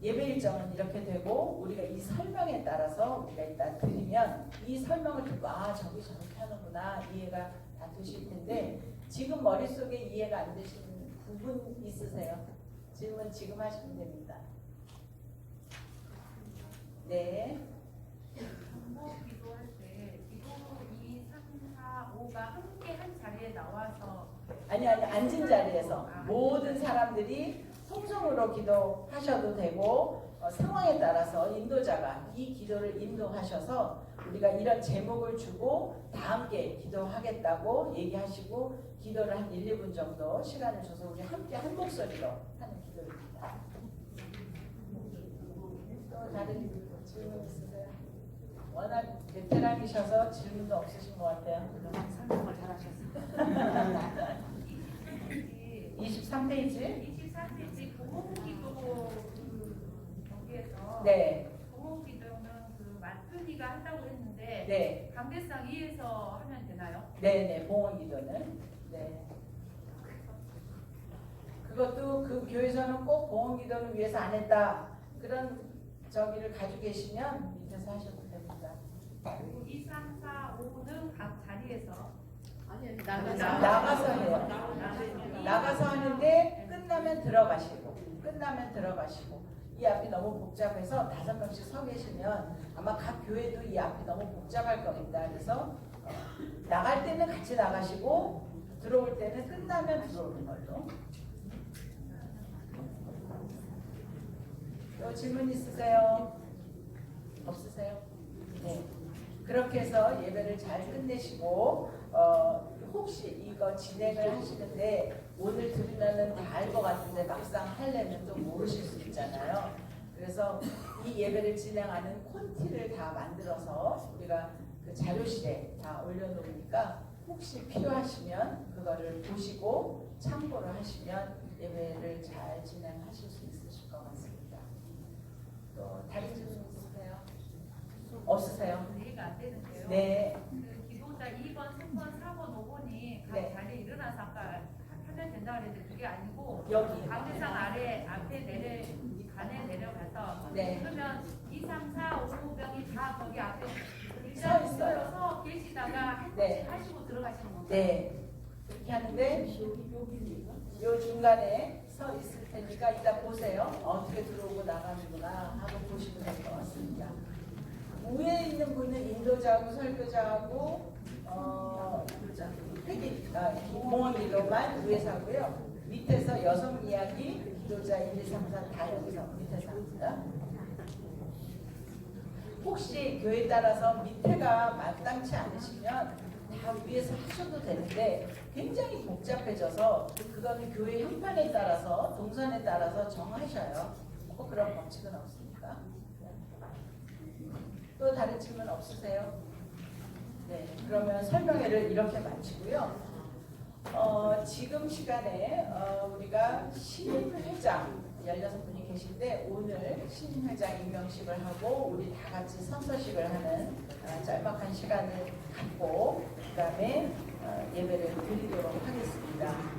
예배 일정은 이렇게 되고 우리가 이 설명에 따라서 우리가 일단 드리면 이 설명을 듣고 저기 저렇게 하는구나 이해가 다 되실 텐데 지금 머릿속에 이해가 안 되시는 부분 있으세요? 질문 지금 하시면 됩니다. 네. 정보 기도할 때 기도 2, 3, 4, 5가 함께 한 자리에 나와서 아니 앉은 자리에서 모든 사람들이 통성으로 기도하셔도 되고 상황에 따라서 인도자가 이 기도를 인도하셔서 우리가 이런 제목을 주고 다 함께 기도하겠다고 얘기하시고 기도를 한 1, 2분 정도 시간을 줘서 우리 함께 한 목소리로 하는 기도입니다. 또 다른 질문 있으세요? 워낙 베테랑이셔서 질문도 없으신 것 같아요. 설명을 잘하셨어요. 23페이지? 24페이지 공홍기도 거기에서 네. 공홍기도는 그 마트니가 한다고 했는데 네. 관계상 이해서 하면 되나요? 네네, 봉헌기도는. 네. 그것도 그 교회에서는 꼭 봉헌기도를 위해서 안 했다. 그런 저기를 가지고 계시면 밑에서 하셔도 됩니다. 그리고 2, 3, 4, 5는 각 자리에서 나가서 해요. 나가서 하는데 끝나면 들어가시고 이 앞이 너무 복잡해서 5명씩 서 계시면 아마 각 교회도 이 앞이 너무 복잡할 겁니다. 그래서 나갈 때는 같이 나가시고 들어올 때는 끝나면 들어오는 걸로. 또 질문 있으세요? 없으세요? 네. 그렇게 해서 예배를 잘 끝내시고 혹시 이거 진행을 하시는데 오늘 들으면은 다 알 것 같은데 막상 하려면 또 모르실 수 있잖아요. 그래서 이 예배를 진행하는 콘티를 다 만들어서 우리가 그 자료실에 다 올려놓으니까 혹시 필요하시면 그거를 보시고 참고를 하시면 예배를 잘 진행하실 수 있으실 것 같습니다. 또 다른 질문 있으세요? 없으세요? 이해가 안 되는데요. 네. 그 기도자 2번, 3번, 4번, 5번이 각 네. 자리에 일어나서 아까 하면 된다고 그랬는데 그게 아니고 여기. 강대상 아래 앞에 간에 내려가서 네. 그러면 2, 3, 4, 5명이 다 거기 앞에 서 일단 있어요. 모여서 계시다가 한 네. 번씩 하시고 들어가시는 건가요? 네. 그렇게 하는데 요 중간에 서 있을 테니까 이따 보세요. 어떻게 들어오고 나가는구나 하고 보시면 될 것 같습니다. 위에 있는 분은 인도자하고 설교자하고 공원기도만 위에서 하고요. 밑에서 여성 이야기, 기도자 1, 2, 3, 4 다 여기서 밑에서 합니다. 혹시 교회 따라서 밑에가 마땅치 않으시면 다 위에서 하셔도 되는데 굉장히 복잡해져서 그거는 교회 형편에 따라서 동선에 따라서 정하셔요. 꼭 그런 법칙은 없습니다. 또 다른 질문 없으세요? 네, 그러면 설명회를 이렇게 마치고요. 지금 시간에 우리가 신임회장 16분이 계신데 오늘 신임회장 임명식을 하고 우리 다 같이 선서식을 하는 짤막한 시간을 갖고 그 다음에 예배를 드리도록 하겠습니다.